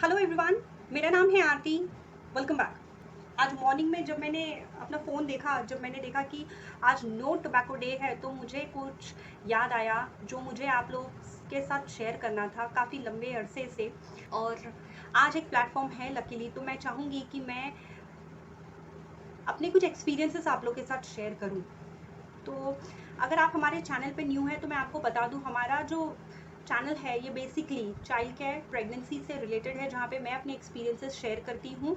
Hello everyone, मेरा नाम है आरती। Welcome back. आज मॉर्निंग में जब मैंने अपना फ़ोन देखा, जब मैंने देखा कि आज नो टोबैको डे है, तो मुझे कुछ याद आया जो मुझे आप लोग के साथ शेयर करना था काफ़ी लंबे अरसे से। और आज एक प्लेटफॉर्म है लकीली, तो मैं चाहूँगी कि मैं अपने कुछ एक्सपीरियंसेस आप लोग के साथ शेयर करूँ। तो अगर आप हमारे चैनल पे न्यू हैं तो मैं आपको बता दूं, हमारा जो चैनल है ये बेसिकली चाइल्ड केयर प्रेगनेंसी से रिलेटेड है, जहाँ पे मैं अपने एक्सपीरियंसेस शेयर करती हूँ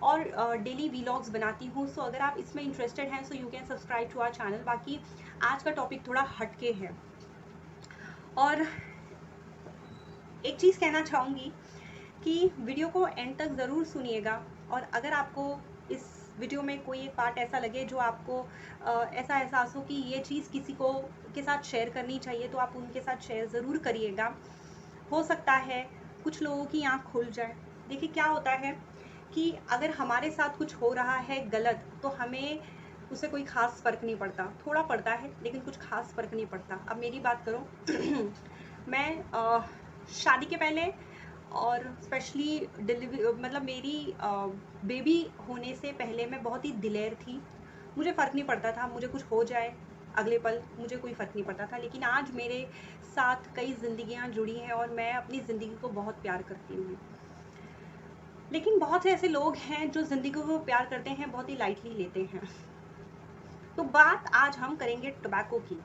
और डेली वीलॉग्स बनाती हूँ। सो अगर आप इसमें इंटरेस्टेड हैं so you can subscribe to our channel. बाकी आज का टॉपिक थोड़ा हटके है और एक चीज़ कहना चाहूँगी कि वीडियो को एंड तक ज़रूर सुनिएगा। और अगर आपको इस वीडियो में कोई एक पार्ट ऐसा लगे जो आपको ऐसा एहसास हो कि ये चीज़ किसी को के साथ शेयर करनी चाहिए, तो आप उनके साथ शेयर ज़रूर करिएगा। हो सकता है कुछ लोगों की आँख खुल जाए। देखिए क्या होता है कि अगर हमारे साथ कुछ हो रहा है गलत, तो हमें उससे कोई ख़ास फ़र्क नहीं पड़ता। थोड़ा पड़ता है लेकिन कुछ ख़ास फ़र्क नहीं पड़ता। अब मेरी बात करो मैं शादी के पहले और स्पेशली डिलीवरी मतलब मेरी बेबी होने से पहले मैं बहुत ही दिलेर थी। मुझे फ़र्क नहीं पड़ता था, मुझे कुछ हो जाए अगले पल मुझे कोई फ़र्क नहीं पड़ता था। लेकिन आज मेरे साथ कई ज़िंदगियाँ जुड़ी हैं और मैं अपनी ज़िंदगी को बहुत प्यार करती हूँ। लेकिन बहुत से ऐसे लोग हैं जो ज़िंदगी को प्यार करते हैं, बहुत ही लाइटली लेते हैं। तो बात आज हम करेंगे टोबैको की।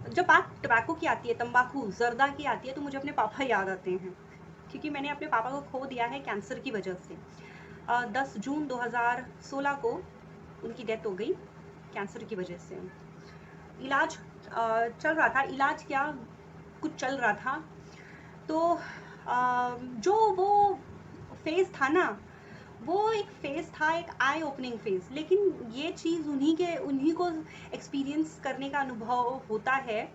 जब बात टोबैको की आती है, तंबाकू जर्दा की आती है, तो मुझे अपने पापा याद आते हैं, क्योंकि मैंने अपने पापा को खो दिया है कैंसर की वजह से। 10 जून 2016 को उनकी डेथ हो गई कैंसर की वजह से। इलाज चल रहा था, इलाज क्या कुछ चल रहा था। तो जो वो फेज़ था ना, वो एक फेज़ था, एक आई ओपनिंग फेज़। लेकिन ये चीज़ उन्हीं को एक्सपीरियंस करने का अनुभव होता है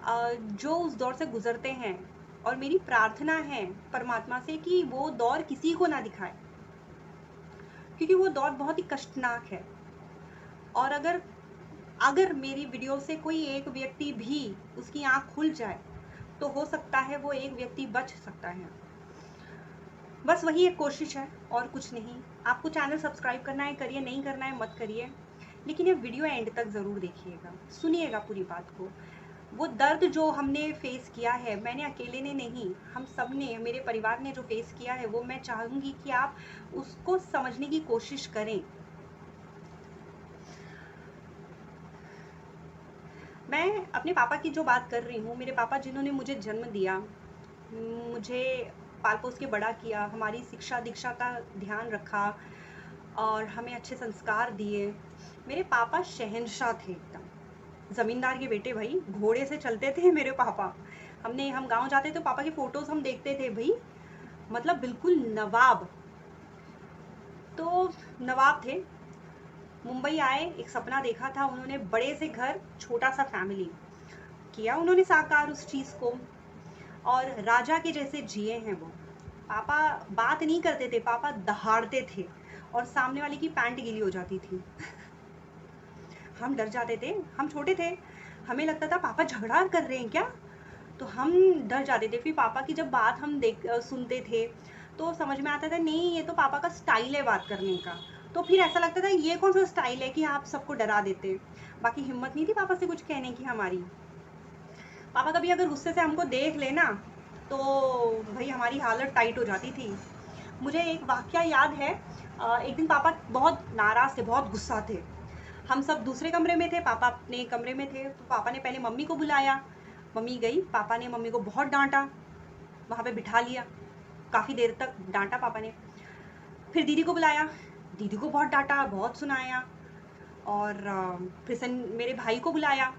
जो उस दौर से गुज़रते हैं। और मेरी प्रार्थना है परमात्मा से कि वो दौर किसी को ना दिखाए, क्योंकि वो दौर बहुत ही कष्टनाक है। और अगर अगर मेरी वीडियो से कोई एक व्यक्ति भी उसकी आँख खुल जाए, तो हो सकता है वो एक व्यक्ति बच सकता है। बस वही एक कोशिश है और कुछ नहीं। आपको चैनल सब्सक्राइब करना है करिए, नहीं करना है मत करिए। लेकिन ये वीडियो एंड तक ज़रूर देखिएगा, सुनिएगा पूरी बात को। वो दर्द जो हमने फेस किया है, मैंने अकेले ने नहीं, हम सब ने, मेरे परिवार ने जो फेस किया है, वो मैं चाहूँगी कि आप उसको समझने की कोशिश करें। मैं अपने पापा की जो बात कर रही हूँ, मेरे पापा जिन्होंने मुझे जन्म दिया, मुझे पाल पोस के बड़ा किया, हमारी शिक्षा दीक्षा का ध्यान रखा और हमें अच्छे संस्कार दिए। मेरे पापा शहंशाह थे एकदम, ज़मींदार के बेटे भाई, घोड़े से चलते थे मेरे पापा। हम गाँव जाते तो पापा की फ़ोटोज़ हम देखते थे भाई, मतलब बिल्कुल नवाब। तो नवाब थे। मुंबई आए, एक सपना देखा था उन्होंने, बड़े से घर, छोटा सा फैमिली। किया उन्होंने साकार उस चीज़ को और राजा के जैसे जिए हैं वो। पापा बात नहीं करते थे, पापा दहाड़ते थे और सामने वाले की पैंट गीली हो जाती थी। हम डर जाते थे, हम छोटे थे, हमें लगता था पापा झगड़ा कर रहे हैं क्या, तो हम डर जाते थे। फिर पापा की जब बात हम सुनते थे तो समझ में आता था नहीं, ये तो पापा का स्टाइल है बात करने का। तो फिर ऐसा लगता था ये कौन सा स्टाइल है कि आप सबको डरा देते। बाकी हिम्मत नहीं थी पापा से कुछ कहने की हमारी। पापा कभी अगर गुस्से से हमको देख लेना तो भाई हमारी हालत टाइट हो जाती थी। मुझे एक वाकया याद है, एक दिन पापा बहुत नाराज़ थे, बहुत गुस्सा थे। हम सब दूसरे कमरे में थे, पापा अपने कमरे में थे। तो पापा ने पहले मम्मी को बुलाया, मम्मी गई, पापा ने मम्मी को बहुत डांटा, वहाँ पे बिठा लिया, काफ़ी देर तक डांटा पापा ने। फिर दीदी को बुलाया, दीदी को बहुत डांटा, बहुत सुनाया। और फिर मेरे भाई को बुलाया।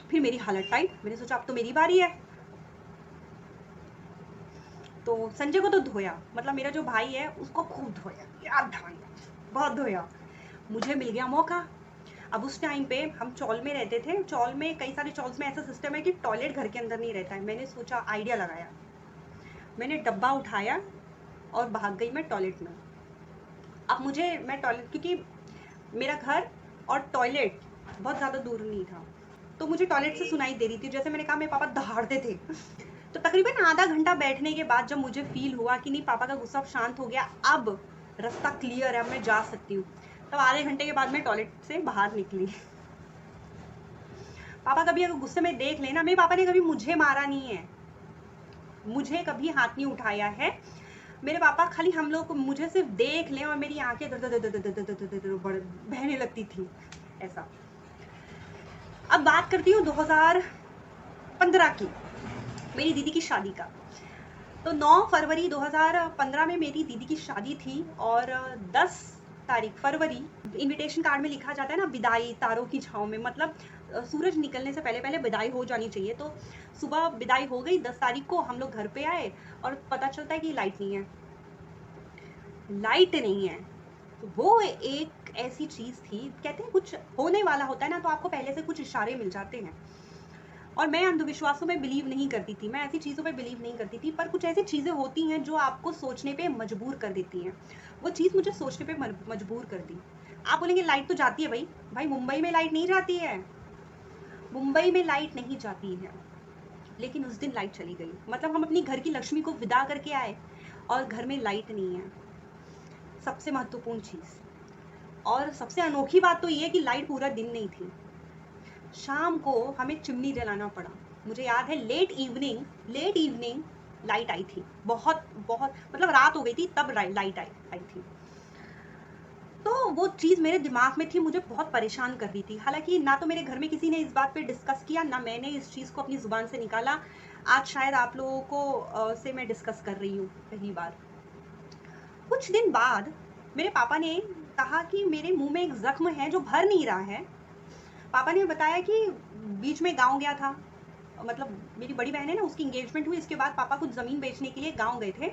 फिर मेरी हालत टाइट, मैंने सोचा अब तो मेरी बारी है। तो संजय को तो धोया, मतलब मेरा जो भाई है उसको खूब धोया, यार धांगा, बहुत धोया। मुझे मिल गया मौका। अब उस टाइम पे हम चौल में रहते थे, चौल में कई सारे चौल्स में ऐसा सिस्टम है कि टॉयलेट घर के अंदर नहीं रहता है। मैंने सोचा, आइडिया लगाया, मैंने डब्बा उठाया और भाग गई मैं टॉयलेट में। अब मैं टॉयलेट, क्योंकि मेरा घर और टॉयलेट बहुत ज़्यादा दूर नहीं था, तो मुझे टॉयलेट से सुनाई दे रही थी। जैसे मैंने कहा, मेरे पापा दहाड़ते थे। तो तकरीबन आधा घंटा बैठने के बाद जब मुझे फील हुआ कि नहीं पापा का गुस्सा अब शांत हो गया, अब रास्ता क्लियर है, अब मैं जा सकती हूँ, तब आधे घंटे के बाद मैं टॉयलेट से बाहर निकली। पापा कभी अगर गुस्से में देख लेना, मेरे पापा ने कभी मुझे मारा नहीं है, मुझे कभी हाथ नहीं उठाया है। मेरे पापा खाली हम लोग को मुझे सिर्फ देख लें और मेरी आंखें बहने लगती थी ऐसा। अब बात करती हूँ 2015 की, मेरी दीदी की शादी का। तो 9 फरवरी 2015 में मेरी दीदी की शादी थी और 10 तारीख फरवरी इनविटेशन कार्ड में लिखा जाता है ना, विदाई तारों की छाँव में, मतलब सूरज निकलने से पहले पहले विदाई हो जानी चाहिए। तो सुबह विदाई हो गई, 10 तारीख को हम लोग घर पे आए और पता चलता है कि लाइट नहीं है, लाइट नहीं है। तो वो एक ऐसी चीज़ थी, कहते हैं कुछ होने वाला होता है ना तो आपको पहले से कुछ इशारे मिल जाते हैं। और मैं अंधविश्वासों में बिलीव नहीं करती थी, मैं ऐसी चीज़ों पे बिलीव नहीं करती थी, पर कुछ ऐसी चीज़ें होती हैं जो आपको सोचने पे मजबूर कर देती हैं। वो चीज़ मुझे सोचने पे मजबूर कर दी। आप बोलेंगे लाइट तो जाती है भाई मुंबई में लाइट नहीं जाती है, मुंबई में लाइट नहीं जाती है, लेकिन उस दिन लाइट चली गई। मतलब हम अपनी घर की लक्ष्मी को विदा करके आए और घर में लाइट नहीं है, सबसे महत्वपूर्ण चीज़। और सबसे अनोखी बात तो ये है कि लाइट पूरा दिन नहीं थी, शाम को हमें चिमनी जलाना पड़ा। मुझे याद है लेट इवनिंग लाइट आई थी, बहुत बहुत मतलब रात हो गई थी तब लाइट आई थी। तो वो चीज़ मेरे दिमाग में थी, मुझे बहुत परेशान कर रही थी। हालांकि ना तो मेरे घर में किसी ने इस बात पे डिस्कस किया, ना मैंने इस चीज़ को अपनी ज़ुबान से निकाला। आज शायद आप लोगों को से मैं डिस्कस कर रही हूँ पहली बार। कुछ दिन बाद मेरे पापा ने कहा कि मेरे मुंह में एक जख्म है जो भर नहीं रहा है। पापा ने बताया कि बीच में गांव गया था, मतलब मेरी बड़ी बहन है ना, उसकी एंगेजमेंट हुई, इसके बाद पापा कुछ ज़मीन बेचने के लिए गांव गए थे।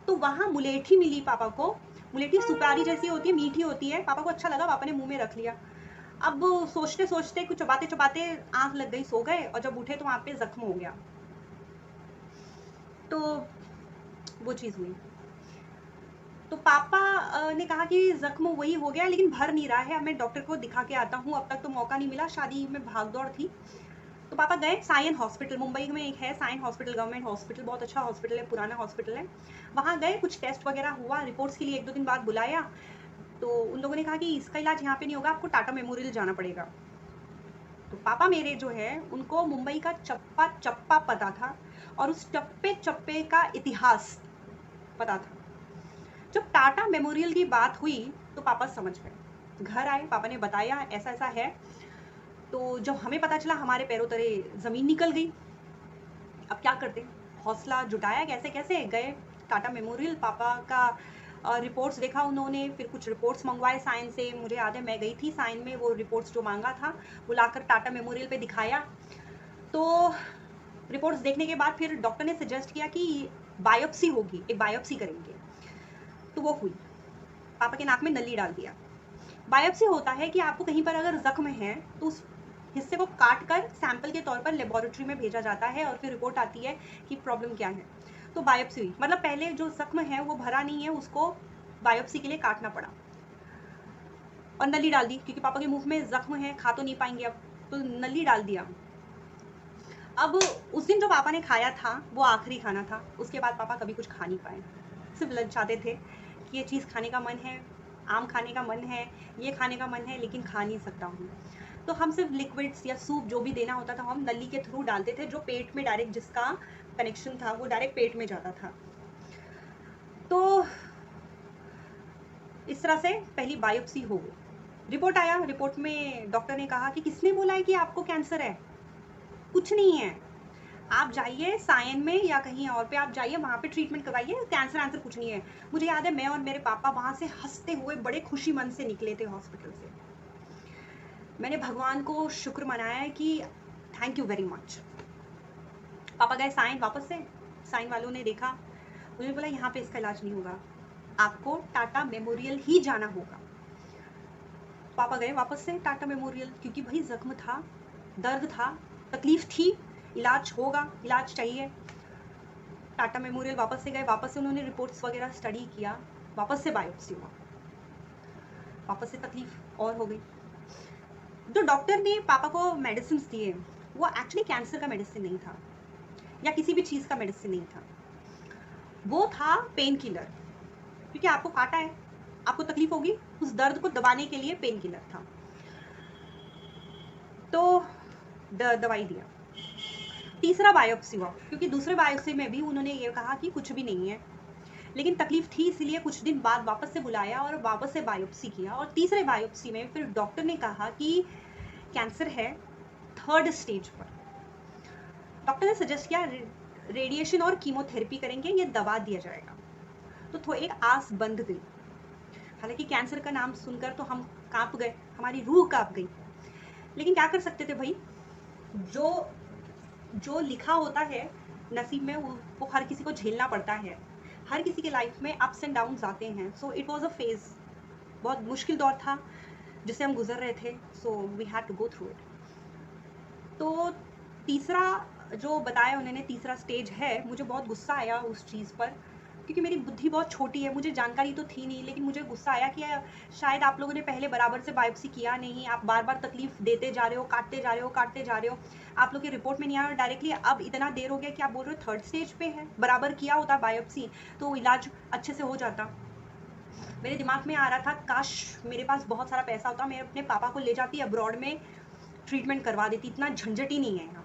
तो वहाँ मुलेठी मिली पापा को। मुलेठी सुपारी जैसी होती है, मीठी होती है, पापा को अच्छा लगा, पापा ने मुंह में रख लिया। अब सोचते सोचते कुछ चबाते चबाते आंख लग गई, सो गए और जब उठे तो वहाँ पे जख्म हो गया। तो वो चीज़ हुई। तो पापा ने कहा कि जख्म वही हो गया लेकिन भर नहीं रहा है, अब मैं डॉक्टर को दिखा के आता हूँ। अब तक तो मौका नहीं मिला, शादी में भाग दौड़ थी। तो पापा गए सायन हॉस्पिटल, मुंबई में एक है सायन हॉस्पिटल, गवर्नमेंट हॉस्पिटल, बहुत अच्छा हॉस्पिटल है, पुराना हॉस्पिटल है। वहाँ गए, कुछ टेस्ट वगैरह हुआ, रिपोर्ट्स के लिए 1-2 दिन बाद बुलाया। तो उन लोगों ने कहा कि इसका इलाज यहाँ पे नहीं होगा, आपको टाटा मेमोरियल जाना पड़ेगा। तो पापा मेरे जो है उनको मुंबई का चप्पा चप्पा पता था और उस चप्पे चप्पे का इतिहास पता था। जब टाटा मेमोरियल की बात हुई तो पापा समझ गए। घर आए, पापा ने बताया ऐसा ऐसा है। तो जब हमें पता चला हमारे पैरों तले ज़मीन निकल गई। अब क्या करते, हौसला जुटाया, कैसे कैसे गए टाटा मेमोरियल। पापा का रिपोर्ट्स देखा उन्होंने, फिर कुछ रिपोर्ट्स मंगवाए साइन से। मुझे याद है मैं गई थी साइन में, वो रिपोर्ट्स जो मांगा था वो लाकर टाटा मेमोरियल पे दिखाया। तो रिपोर्ट्स देखने के बाद फिर डॉक्टर ने सजेस्ट किया कि बायोप्सी होगी, एक बायोप्सी करेंगे। तो वो हुई, पापा के नाक में नली डाल दिया। बायोप्सी होता है कि आपको कहीं पर अगर जख्म है तो उस हिस्से को काट कर सैंपल के तौर पर लेबोरेटरी में भेजा जाता है और फिर रिपोर्ट आती है कि प्रॉब्लम क्या है। तो बायोप्सी हुई, मतलब पहले जो जख्म है वो भरा नहीं है, उसको बायोप्सी के लिए काटना पड़ा और नली डाल दी, क्योंकि पापा के मुंह में जख्म है, खा तो नहीं पाएंगे अब, तो नली डाल दिया। अब उस दिन जो पापा ने खाया था वो आखिरी खाना था, उसके बाद पापा कभी कुछ खा नहीं पाए। सिर्फ ललचाते थे कि ये चीज़ खाने का मन है, आम खाने का मन है, ये खाने का मन है, लेकिन खा नहीं सकता हूँ। तो हम सिर्फ लिक्विड्स या सूप जो भी देना होता था हम नली के थ्रू डालते थे, जो पेट में डायरेक्ट, जिसका कनेक्शन था वो डायरेक्ट पेट में जाता था। तो इस तरह से पहली बायोप्सी हो गई। रिपोर्ट आया, रिपोर्ट में डॉक्टर ने कहा कि किसने बोला है कि आपको कैंसर है, कुछ नहीं है, आप जाइए सायन में या कहीं और पे आप जाइए, वहाँ पे ट्रीटमेंट करवाइए, कैंसर आंसर कुछ नहीं है। मुझे याद है मैं और मेरे पापा वहाँ से हंसते हुए बड़े खुशी मन से निकले थे हॉस्पिटल से। मैंने भगवान को शुक्र मनाया है कि थैंक यू वेरी मच। पापा गए साइन वापस से, साइन वालों ने देखा, उन्होंने बोला यहाँ पे इसका इलाज नहीं होगा, आपको टाटा मेमोरियल ही जाना होगा। पापा गए वापस से टाटा मेमोरियल, क्योंकि भाई जख्म था, दर्द था, तकलीफ थी, इलाज होगा, इलाज चाहिए। टाटा मेमोरियल वापस से गए, वापस से उन्होंने रिपोर्ट्स वगैरह स्टडी किया, वापस से बायोप्सी हुआ, वापस से तकलीफ और हो गई। जो डॉक्टर ने पापा को मेडिसिन दिए वो एक्चुअली कैंसर का मेडिसिन नहीं था, या किसी भी चीज़ का मेडिसिन नहीं था, वो था पेन किलर। क्योंकि आपको काटा है, आपको तकलीफ होगी, उस दर्द को दबाने के लिए पेन किलर था। तो दवाई दिया। तीसरा बायोप्सी हुआ, क्योंकि दूसरे बायोप्सी में भी उन्होंने ये कहा कि कुछ भी नहीं है, लेकिन तकलीफ थी, इसीलिए कुछ दिन बाद वापस से बुलाया और वापस से बायोप्सी किया। और तीसरे बायोप्सी में फिर डॉक्टर ने कहा कि कैंसर है 3rd स्टेज पर। डॉक्टर ने सजेस्ट किया रेडिएशन और कीमोथेरेपी करेंगे, ये दवा दिया जाएगा। तो एक आस बंध गई। हालांकि कैंसर का नाम सुनकर तो हम कांप गए, हमारी रूह कांप गई, लेकिन क्या कर सकते थे भाई, जो लिखा होता है नसीब में वो हर किसी को झेलना पड़ता है। हर किसी के लाइफ में अप्स एंड डाउन्स आते हैं। So it was a phase, बहुत मुश्किल दौर था जिससे हम गुजर रहे थे। So we had to go through it. तो तीसरा जो बताया उन्होंने, तीसरा स्टेज है, मुझे बहुत गुस्सा आया उस चीज़ पर, क्योंकि मेरी बुद्धि बहुत छोटी है, मुझे जानकारी तो थी नहीं, लेकिन मुझे गुस्सा आया कि शायद आप लोगों ने पहले बराबर से बायोप्सी किया नहीं, आप बार बार तकलीफ देते जा रहे हो, काटते जा रहे हो, काटते जा रहे हो, आप लोग की रिपोर्ट में नहीं आया, डायरेक्टली अब इतना देर हो गया कि आप बोल रहे हो 3rd स्टेज पे है। बराबर किया होता बायोप्सी तो इलाज अच्छे से हो जाता। मेरे दिमाग में आ रहा था, काश मेरे पास बहुत सारा पैसा होता, मैं अपने पापा को ले जाती अब्रॉड में ट्रीटमेंट करवा देती, इतना झंझट ही नहीं है यहाँ।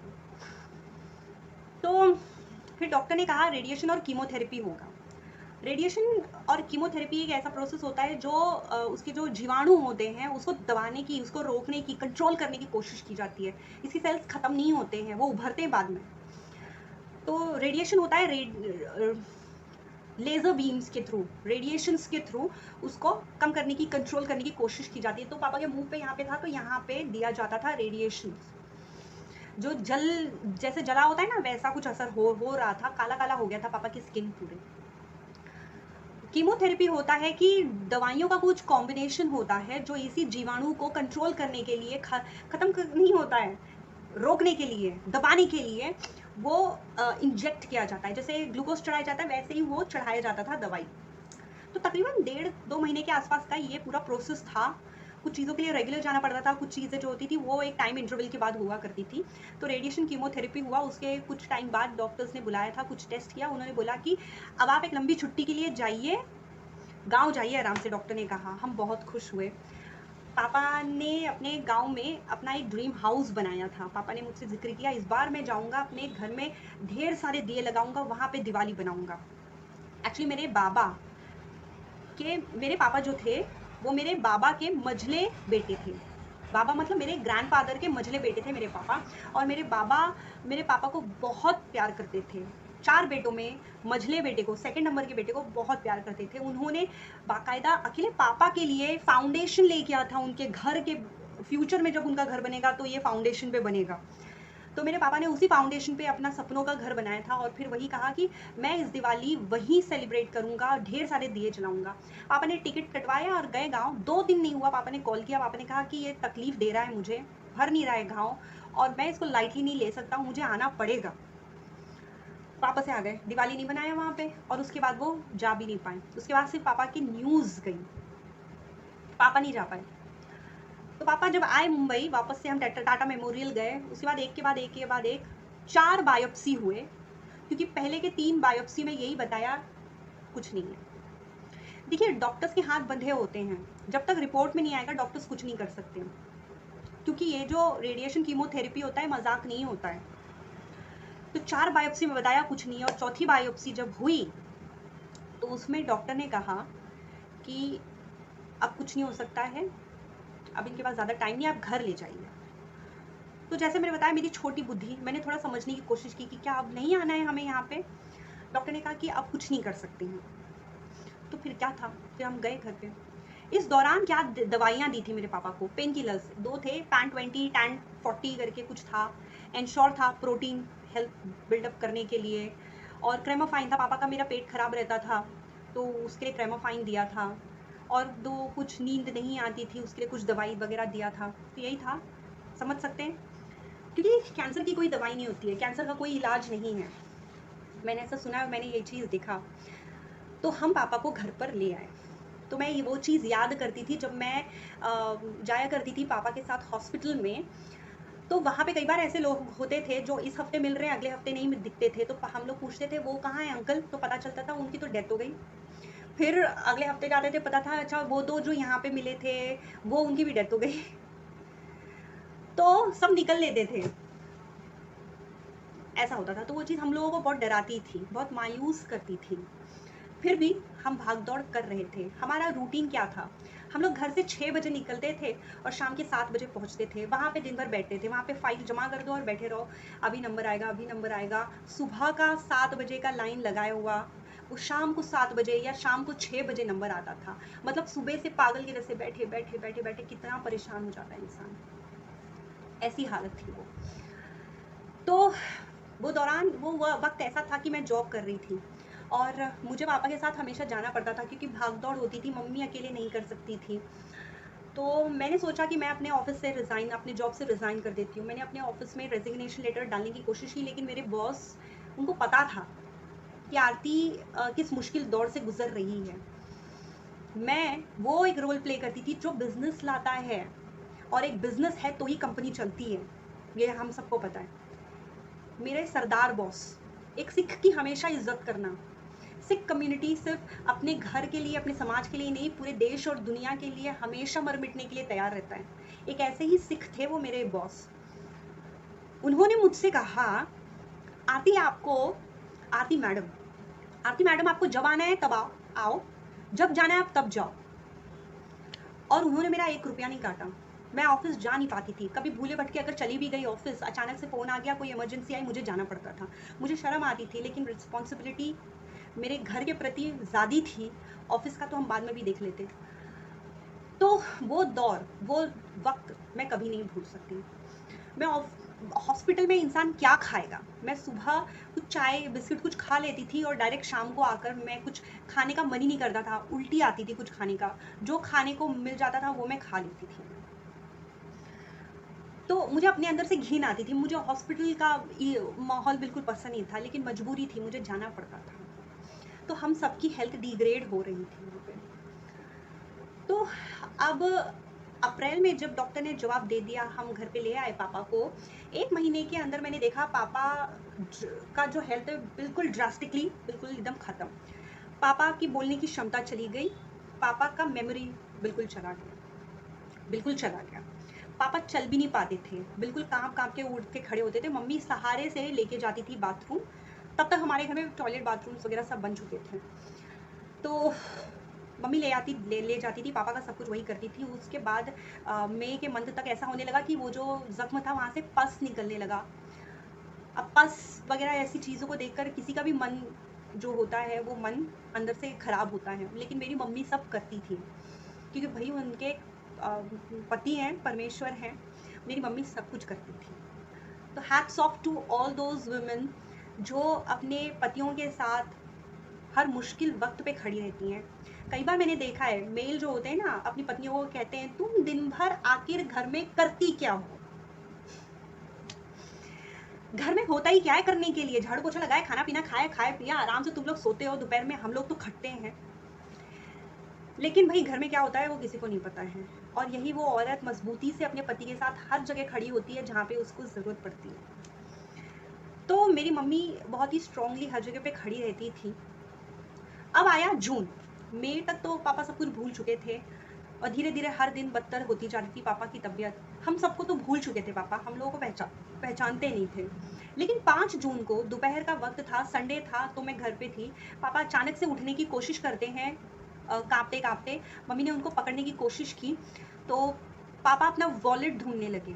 तो फिर डॉक्टर ने कहा रेडिएशन और कीमोथेरेपी होगा। रेडिएशन और कीमोथेरेपी एक ऐसा प्रोसेस होता है जो उसके जो जीवाणु होते हैं उसको दबाने की, उसको रोकने की, कंट्रोल करने की कोशिश की जाती है। इसकी सेल्स खत्म नहीं होते हैं, वो उभरते हैं बाद में। तो रेडिएशन होता है लेज़र बीम्स के थ्रू, रेडिएशंस के थ्रू उसको कम करने की, कंट्रोल करने की कोशिश की जाती है। तो पापा के मुंह पे यहाँ पे था, तो यहाँ पे दिया जाता था रेडिएशन, जो जैसे जला होता है ना, वैसा कुछ असर हो रहा था, काला काला हो गया था पापा की स्किन पूरे। कीमोथेरेपी होता है कि दवाइयों का कुछ कॉम्बिनेशन होता है जो इसी जीवाणु को कंट्रोल करने के लिए, खत्म नहीं होता है, रोकने के लिए, दबाने के लिए वो इंजेक्ट किया जाता है। जैसे ग्लूकोज चढ़ाया जाता है, वैसे ही वो चढ़ाया जाता था दवाई। तो तकरीबन 1.5-2 महीने के आसपास का ये पूरा प्रोसेस था। कुछ चीज़ों के लिए रेगुलर जाना पड़ता था, कुछ चीज़ें जो होती थी वो एक टाइम इंटरवल के बाद हुआ करती थी। तो रेडिएशन कीमोथेरेपी हुआ, उसके कुछ टाइम बाद डॉक्टर्स ने बुलाया था, कुछ टेस्ट किया, उन्होंने बोला कि अब आप एक लंबी छुट्टी के लिए जाइए, गाँव जाइए आराम से। डॉक्टर ने कहा, हम बहुत खुश हुए। पापा ने अपने गांव में अपना एक ड्रीम हाउस बनाया था। पापा ने मुझसे जिक्र किया, इस बार मैं जाऊंगा अपने घर में ढेर सारे दिए लगाऊंगा, वहाँ पे दिवाली बनाऊंगा। एक्चुअली मेरे पापा जो थे वो मेरे बाबा के मझले बेटे थे। बाबा मतलब मेरे ग्रैंडफादर के मझले बेटे थे मेरे पापा। और मेरे पापा को बहुत प्यार करते थे। 4 बेटों में मझले बेटे को, 2nd नंबर के बेटे को बहुत प्यार करते थे। उन्होंने बाकायदा अकेले पापा के लिए फाउंडेशन लेके आया था उनके घर के। फ्यूचर में जब उनका घर बनेगा तो ये फाउंडेशन पे बनेगा। तो मेरे पापा ने उसी फाउंडेशन पे अपना सपनों का घर बनाया था, और फिर वही कहा कि मैं इस दिवाली वहीं सेलिब्रेट करूंगा, ढेर सारे दिए जलाऊंगा। पापा ने टिकट कटवाया और गए गाँव। 2 दिन नहीं हुआ, पापा ने कॉल किया। पापा ने कहा कि ये तकलीफ दे रहा है मुझे, भर नहीं रहा है गाँव, और मैं इसको लाइटली नहीं ले सकता हूँ, मुझे आना पड़ेगा। वापस से आ गए, दिवाली नहीं बनाया वहाँ पे, और उसके बाद वो जा भी नहीं पाए। उसके बाद सिर्फ पापा की न्यूज़ गई, पापा नहीं जा पाए। तो पापा जब आए मुंबई वापस से, हम टाटा मेमोरियल गए। उसके बाद एक के बाद एक के बाद एक 4 बायोप्सी हुए, क्योंकि पहले के 3 बायोप्सी में यही बताया कुछ नहीं है। देखिए, डॉक्टर्स के हाथ बंधे होते हैं, जब तक रिपोर्ट में नहीं आएगा डॉक्टर्स कुछ नहीं कर सकते, क्योंकि ये जो रेडिएशन कीमोथेरेपी होता है मजाक नहीं होता है। तो 4 बायोप्सी में बताया कुछ नहीं है, और चौथी बायोप्सी जब हुई तो उसमें डॉक्टर ने कहा कि अब कुछ नहीं हो सकता है, अब इनके पास ज़्यादा टाइम नहीं, आप घर ले जाइए। तो जैसे मैंने बताया, मेरी छोटी बुद्धि, मैंने थोड़ा समझने की कोशिश की कि क्या अब नहीं आना है हमें यहाँ पे। डॉक्टर ने कहा कि अब कुछ नहीं कर सकते हैं। तो फिर क्या था, फिर हम गए घर पे। इस दौरान क्या दवाइयाँ दी थी मेरे पापा को, पेन किलर्स 2 थे, पैन 20 टैन 40 करके कुछ था, एनश्योर था प्रोटीन हेल्थ बिल्डअप करने के लिए, और क्रेमाफाइन था। पापा का मेरा पेट खराब रहता था तो उसके लिए क्रेमाफाइन दिया था, और कुछ नींद नहीं आती थी उसके लिए कुछ दवाई वगैरह दिया था। तो यही था, समझ सकते हैं, क्योंकि कैंसर की कोई दवाई नहीं होती है, कैंसर का कोई इलाज नहीं है। मैंने ऐसा सुना है, मैंने ये चीज़ देखा। तो हम पापा को घर पर ले आए। तो मैं ये वो चीज़ याद करती थी जब मैं जाया करती थी पापा के साथ हॉस्पिटल में। तो वहाँ पे कई बार ऐसे लोग होते थे जो इस हफ्ते मिल रहे हैं, अगले हफ्ते नहीं दिखते थे, तो हम लोग पूछते थे वो कहाँ है अंकल, तो पता चलता था उनकी तो डेथ हो गई। फिर अगले हफ्ते जाते थे, पता था अच्छा वो दो जो यहाँ पे मिले थे वो उनकी भी डेथ हो गई। तो सब निकल लेते थे, ऐसा होता था। तो वो चीज़ हम लोगों को बहुत डराती थी, बहुत मायूस करती थी। फिर भी हम भाग दौड़ कर रहे थे। हमारा रूटीन क्या था, हम लोग घर से 6 बजे निकलते थे और शाम के 7 बजे पहुंचते थे। वहाँ पे दिन भर बैठते थे, वहाँ पे फाइल जमा कर दो और बैठे रहो, अभी नंबर आएगा, अभी नंबर आएगा। सुबह का 7 बजे का लाइन लगाया हुआ, वो शाम को 7 बजे या शाम को 6 बजे नंबर आता था। मतलब सुबह से पागल की जैसे बैठे बैठे बैठे बैठे कितना परेशान हो जाता है इंसान। ऐसी हालत थी वो। तो वो दौरान वो वक्त ऐसा था कि मैं जॉब कर रही थी और मुझे पापा के साथ हमेशा जाना पड़ता था क्योंकि भाग दौड़ होती थी, मम्मी अकेले नहीं कर सकती थी। तो मैंने सोचा कि मैं अपने ऑफिस से रिज़ाइन, अपने जॉब से रिज़ाइन कर देती हूँ। मैंने अपने ऑफिस में रेजिग्नेशन लेटर डालने की कोशिश की, लेकिन मेरे बॉस, उनको पता था कि आरती किस मुश्किल दौर से गुजर रही है। मैं वो एक रोल प्ले करती थी जो बिजनेस लाता है, और एक बिजनेस है तो ही कंपनी चलती है, ये हम सबको पता है। मेरे सरदार बॉस, एक सिख की हमेशा इज्जत करना। सिख कम्युनिटी सिर्फ अपने घर के लिए, अपने समाज के लिए नहीं, पूरे देश और दुनिया के लिए हमेशा मर मिटने के लिए तैयार रहता है। एक ऐसे ही सिख थे वो मेरे बॉस। उन्होंने मुझसे कहा, आरती आपको, आरती मैडम, आरती मैडम आपको जब आना है तब आओ, जब जाना है आप तब जाओ। और उन्होंने मेरा 1 रुपया नहीं काटा। मैं ऑफिस जा नहीं पाती थी, कभी भूले भटके अगर चली भी गई ऑफिस, अचानक से फ़ोन आ गया, कोई इमरजेंसी आई, मुझे जाना पड़ता था। मुझे शर्म आती थी, लेकिन रिस्पॉन्सिबिलिटी मेरे घर के प्रति ज़्यादा थी। ऑफिस का तो हम बाद में भी देख लेते। तो वो दौर, वो वक्त मैं कभी नहीं भूल सकती। मैं हॉस्पिटल में इंसान क्या खाएगा, मैं सुबह कुछ चाय बिस्किट कुछ खा लेती थी और डायरेक्ट शाम को आकर मैं कुछ खाने का मन ही नहीं करता था, उल्टी आती थी कुछ खाने का। जो खाने को मिल जाता था वो मैं खा लेती थी। तो मुझे अपने अंदर से घिन आती थी। मुझे हॉस्पिटल का माहौल बिल्कुल पसंद नहीं था, लेकिन मजबूरी थी, मुझे जाना पड़ता था। तो हम सबकी हेल्थ डिग्रेड हो रही थी वहाँ पे। तो अब अप्रैल में जब डॉक्टर ने जवाब दे दिया, हम घर पे ले आए पापा को। 1 महीने के अंदर मैंने देखा पापा का जो हेल्थ है बिल्कुल ड्रास्टिकली, बिल्कुल एकदम ख़त्म। पापा की बोलने की क्षमता चली गई, पापा का मेमोरी बिल्कुल चला गया, बिल्कुल चला गया। पापा चल भी नहीं पाते थे, बिल्कुल काँप-काँप के उठ के खड़े होते थे। मम्मी सहारे से लेके जाती थी बाथरूम। तब तक हमारे घर में टॉयलेट बाथरूम्स वगैरह सब बन चुके थे। तो मम्मी ले जाती थी, पापा का सब कुछ वही करती थी। उसके बाद मई के मंथ तक ऐसा होने लगा कि वो जो ज़ख्म था वहाँ से पस निकलने लगा। अब पस वगैरह ऐसी चीज़ों को देखकर किसी का भी मन जो होता है वो मन अंदर से खराब होता है, लेकिन मेरी मम्मी सब करती थी क्योंकि भई उनके पति हैं, परमेश्वर हैं। मेरी मम्मी सब कुछ करती थी। तो hats off to all those women जो अपने पतियों के साथ हर मुश्किल वक्त पे खड़ी रहती हैं। कई बार मैंने देखा है मेल जो होते हैं ना, अपनी पत्नियों को कहते हैं तुम दिन भर आखिर घर में करती क्या हो? घर में होता ही क्या है करने के लिए? झाड़ू पोछा लगाए, खाना पीना खाए, खाए पिया, आराम से तुम लोग सोते हो, दोपहर में हम लोग तो खटते हैं। लेकिन भाई घर में क्या होता है वो किसी को नहीं पता है। और यही वो औरत मजबूती से अपने पति के साथ हर जगह खड़ी होती है जहाँ पे उसको ज़रूरत पड़ती है। तो मेरी मम्मी बहुत ही स्ट्रांगली हर जगह पे खड़ी रहती थी। अब आया जून, मई तक तो पापा सब कुछ भूल चुके थे और धीरे-धीरे हर दिन बदतर होती जा रही थी पापा की तबीयत। हम सबको तो भूल चुके थे पापा, हम लोगों को पहचानते नहीं थे। लेकिन 5 जून को दोपहर का वक़्त था, संडे था, तो मैं घर पे थी। पापा अचानक से उठने की कोशिश करते हैं काँपते-काँपते। मम्मी ने उनको पकड़ने की कोशिश की, तो पापा अपना वॉलेट ढूँढने लगे।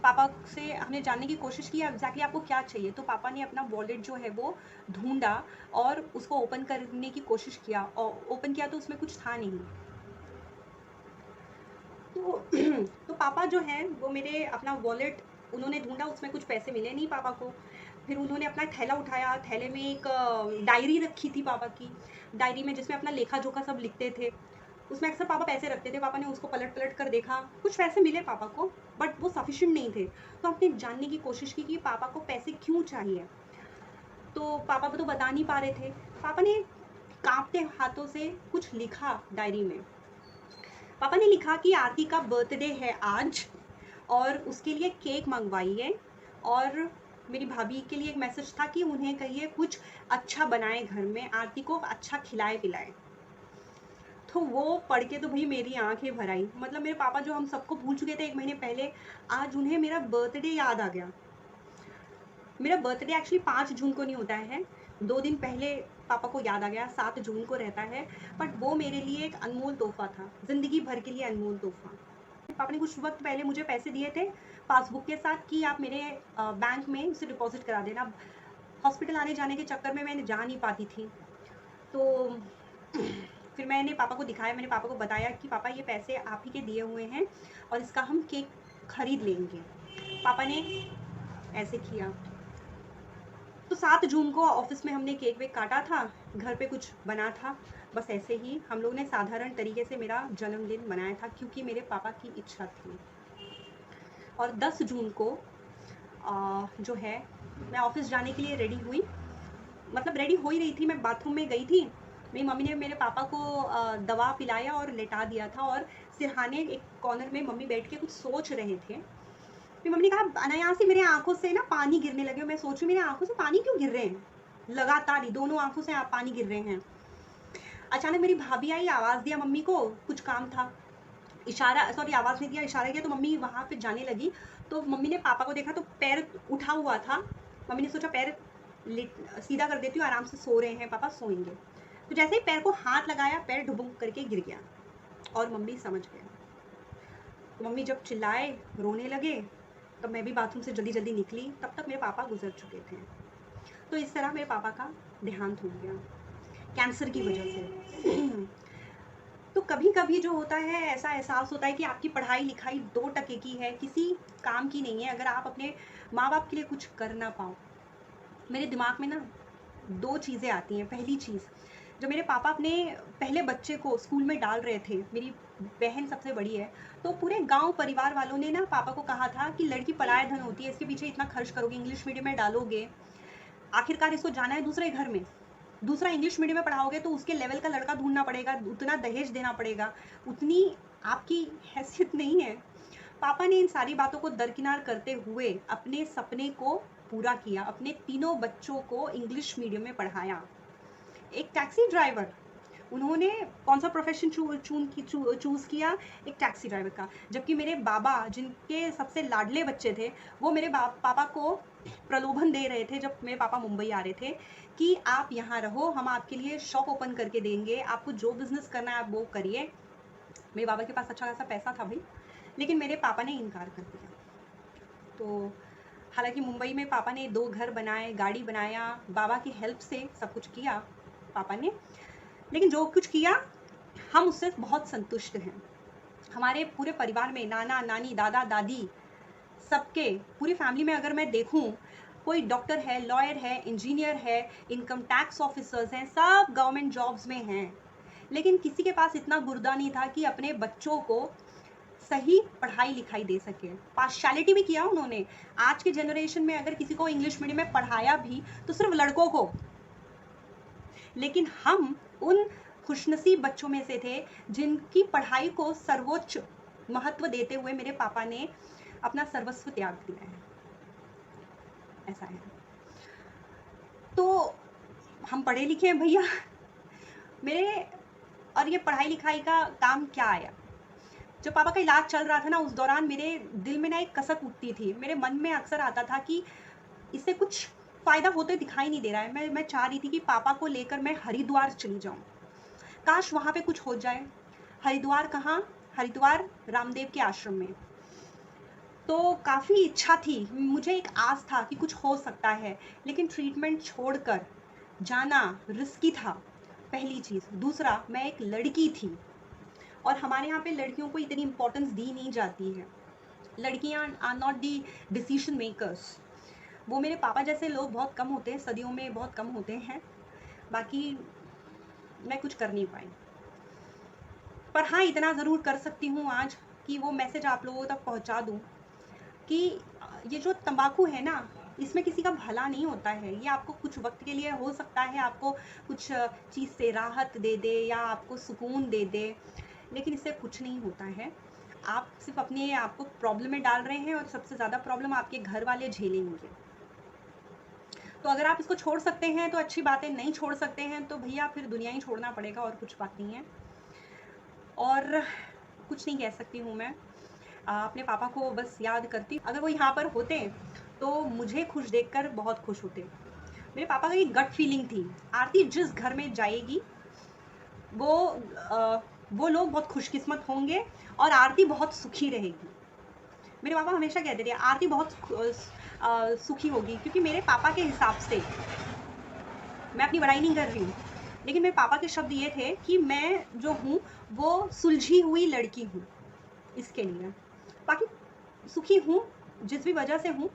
पापा से हमने जानने की कोशिश की एग्जैक्टली आपको क्या चाहिए, तो पापा ने अपना वॉलेट जो है वो ढूंढा और उसको ओपन करने की कोशिश किया और ओपन किया तो उसमें कुछ था नहीं। तो तो पापा जो हैं वो मेरे अपना वॉलेट उन्होंने ढूंढा, उसमें कुछ पैसे मिले नहीं पापा को। फिर उन्होंने अपना थैला उठाया, थैले में एक डायरी रखी थी पापा की, डायरी में जिसमें अपना लेखा जोखा सब लिखते थे। उसमें अक्सर पापा पैसे रखते थे। पापा ने उसको पलट-पलट कर देखा, कुछ पैसे मिले पापा को, बट वो सफिशिएंट नहीं थे। तो हमने जानने की कोशिश की कि पापा को पैसे क्यों चाहिए? तो पापा तो बता नहीं पा रहे थे। पापा ने काँपते हाथों से कुछ लिखा डायरी में। पापा ने लिखा कि आरती का बर्थडे है आज और उसके लिए केक मंगवाई है। और मेरी भाभी के लिए एक मैसेज था कि उन्हें कहिए कुछ अच्छा बनाए, घर में आरती को अच्छा खिलाए पिलाए। तो वो पढ़ के तो भाई मेरी आंखें भर आई। मतलब मेरे पापा जो हम सबको भूल चुके थे 1 महीने पहले, आज उन्हें मेरा बर्थडे याद आ गया। मेरा बर्थडे एक्चुअली 5 जून को नहीं होता है, 2 दिन पहले पापा को याद आ गया, 7 जून को रहता है। बट वो मेरे लिए एक अनमोल तोहफा था, ज़िंदगी भर के लिए अनमोल तोहफा। पापा ने कुछ वक्त पहले मुझे पैसे दिए थे पासबुक के साथ कि आप मेरे बैंक में उसे डिपॉजिट करा देना। हॉस्पिटल आने जाने के चक्कर में मैं जा नहीं पाती थी। तो फिर मैंने पापा को दिखाया, मैंने पापा को बताया कि पापा ये पैसे आप ही के दिए हुए हैं और इसका हम केक खरीद लेंगे। पापा ने ऐसे किया। तो 7 जून को ऑफिस में हमने केक वेक काटा था, घर पे कुछ बना था, बस ऐसे ही हम लोग ने साधारण तरीके से मेरा जन्मदिन मनाया था क्योंकि मेरे पापा की इच्छा थी। और 10 जून को जो है मैं ऑफिस जाने के लिए रेडी हुई। मतलब रेडी हो ही रही थी, मैं बाथरूम में गई थी। मेरी मम्मी ने मेरे पापा को दवा पिलाया और लेटा दिया था और सिरहाने एक कॉर्नर में मम्मी बैठ के कुछ सोच रहे थे। फिर मम्मी ने कहा अनायास ही मेरे आंखों से ना पानी गिरने लगे। मैं सोच रही मेरे आंखों से पानी क्यों गिर रहे हैं, लगातार ही दोनों आंखों से पानी गिर रहे हैं। अचानक मेरी भाभी आई, आवाज़ दिया मम्मी को, कुछ काम था, इशारा सॉरी आवाज़ नहीं दिया, इशारा किया तो मम्मी वहाँ पे जाने लगी। तो मम्मी ने पापा को देखा तो पैर उठा हुआ था। मम्मी ने सोचा पैर सीधा कर देती हूँ, आराम से सो रहे हैं पापा, सोएंगे। तो जैसे ही पैर को हाथ लगाया पैर ढुबुक करके गिर गया और मम्मी समझ गए। तो मम्मी जब चिल्लाए, रोने लगे, तब मैं भी बाथरूम से जल्दी जल्दी निकली। तब तक मेरे पापा गुजर चुके थे। तो इस तरह मेरे पापा का देहांत हो गया कैंसर की वजह से। तो कभी कभी जो होता है ऐसा एहसास होता है कि आपकी पढ़ाई लिखाई 2 टके की है, किसी काम की नहीं है, अगर आप अपने माँ बाप के लिए कुछ कर ना पाओ। मेरे दिमाग में ना 2 चीज़ें आती हैं। पहली चीज़, जब मेरे पापा अपने पहले बच्चे को स्कूल में डाल रहे थे, मेरी बहन सबसे बड़ी है, तो पूरे गांव परिवार वालों ने ना पापा को कहा था कि लड़की पराया धन होती है, इसके पीछे इतना खर्च करोगे, इंग्लिश मीडियम में डालोगे, आखिरकार इसको जाना है दूसरे घर में, दूसरा इंग्लिश मीडियम में पढ़ाओगे तो उसके लेवल का लड़का ढूंढना पड़ेगा, उतना दहेज देना पड़ेगा, उतनी आपकी हैसियत नहीं है। पापा ने इन सारी बातों को दरकिनार करते हुए अपने सपने को पूरा किया, अपने तीनों बच्चों को इंग्लिश मीडियम में पढ़ाया। एक टैक्सी ड्राइवर, उन्होंने कौन सा प्रोफेशन चूज़ किया, एक टैक्सी ड्राइवर का। जबकि मेरे बाबा, जिनके सबसे लाडले बच्चे थे, वो मेरे पापा को प्रलोभन दे रहे थे जब मेरे पापा मुंबई आ रहे थे कि आप यहाँ रहो, हम आपके लिए शॉप ओपन करके देंगे, आपको जो बिज़नेस करना है आप वो करिए। मेरे बाबा के पास अच्छा खासा पैसा था भाई, लेकिन मेरे पापा ने इनकार कर दिया। तो हालांकि मुंबई में पापा ने 2 घर बनाए, गाड़ी बनाया, बाबा की हेल्प से सब कुछ किया पापा ने। लेकिन जो कुछ किया हम उससे बहुत संतुष्ट हैं। हमारे पूरे परिवार में नाना नानी दादा दादी सबके, पूरी फैमिली में अगर मैं देखूं, कोई डॉक्टर है, लॉयर है, इंजीनियर है, इनकम टैक्स ऑफिसर्स हैं, सब गवर्नमेंट जॉब्स में हैं। लेकिन किसी के पास इतना गुर्दा नहीं था कि अपने बच्चों को सही पढ़ाई लिखाई दे सके। पार्शियलिटी भी किया उन्होंने। आज के जनरेशन में अगर किसी को इंग्लिश मीडियम में पढ़ाया भी तो सिर्फ लड़कों को। लेकिन हम उन खुशनसीब बच्चों में से थे जिनकी पढ़ाई को सर्वोच्च महत्व देते हुए मेरे पापा ने अपना सर्वस्व त्याग दिया है। ऐसा है। तो हम पढ़े लिखे हैं भैया। मेरे और ये पढ़ाई लिखाई का काम क्या आया, जब पापा का इलाज चल रहा था ना, उस दौरान मेरे दिल में ना एक कसक उठती थी। मेरे मन में अक्सर आता था कि इससे कुछ फ़ायदा होते दिखाई नहीं दे रहा है। मैं चाह रही थी कि पापा को लेकर मैं हरिद्वार चली जाऊँ, काश वहाँ पे कुछ हो जाए। हरिद्वार कहाँ? हरिद्वार रामदेव के आश्रम में। तो काफ़ी इच्छा थी, मुझे एक आस था कि कुछ हो सकता है, लेकिन ट्रीटमेंट छोड़कर जाना रिस्की था, पहली चीज़। दूसरा, मैं एक लड़की थी और हमारे यहाँ पे लड़कियों को इतनी इम्पोर्टेंस दी नहीं जाती है। लड़कियाँ are not the decision makers. वो मेरे पापा जैसे लोग बहुत कम होते हैं, सदियों में बहुत कम होते हैं। बाकी मैं कुछ कर नहीं पाई। पर हाँ, इतना ज़रूर कर सकती हूँ आज कि वो मैसेज आप लोगों तक पहुँचा दूँ कि ये जो तंबाकू है ना, इसमें किसी का भला नहीं होता है। ये आपको कुछ वक्त के लिए हो सकता है आपको कुछ चीज़ से राहत दे दे या आपको सुकून दे दे, लेकिन इससे कुछ नहीं होता है। आप सिर्फ अपने आप को प्रॉब्लम में डाल रहे हैं और सबसे ज़्यादा प्रॉब्लम आपके घर वाले झेलेंगे। तो अगर आप इसको छोड़ सकते हैं तो अच्छी बात है, नहीं छोड़ सकते हैं तो भैया फिर दुनिया ही छोड़ना पड़ेगा, और कुछ बात नहीं है। और कुछ नहीं कह सकती हूँ मैं। अपने पापा को बस याद करती, अगर वो यहाँ पर होते तो मुझे खुश देखकर बहुत खुश होते। मेरे पापा की गट फीलिंग थी, आरती जिस घर में जाएगी वो वो लोग बहुत खुशकिस्मत होंगे और आरती बहुत सुखी रहेगी। मेरे पापा हमेशा कहते थे आरती बहुत सुखी होगी, क्योंकि मेरे पापा के हिसाब से, मैं अपनी बड़ाई नहीं कर रही हूँ, लेकिन मेरे पापा के शब्द ये थे कि मैं जो हूँ वो सुलझी हुई लड़की हूँ, इसके लिए बाकी सुखी हूँ, जिस भी वजह से हूँ।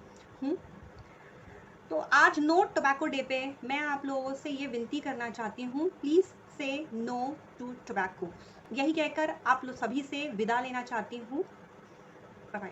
तो आज नो टोबैको डे पे मैं आप लोगों से ये विनती करना चाहती हूँ, प्लीज़ से नो टू टोबैको। यही कहकर आप लोग सभी से विदा लेना चाहती हूँ। Bye bye.